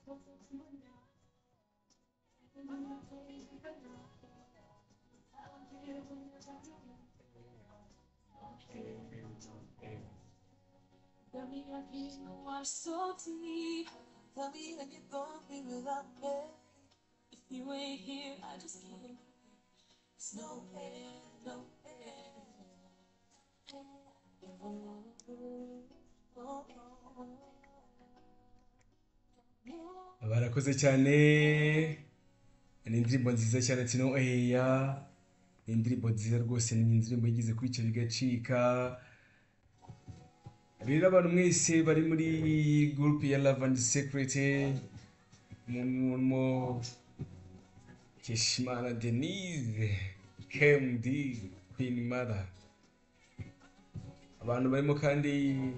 Tell me like you know I'm so deep. Tell me like you're gonna be without me. If you ain't here, I just can't. There's no air, no air. Barakoze cyane, ni indirimbo nziza cyane Tino Eya, ni indirimbo nziza rwose, ni indirimbo yigize kwica bigacika. Rero abantu mwese bari muri group ya Love and Secret, mu Keshimana Denise, KMD, Queen Mother, abantu barimo kandi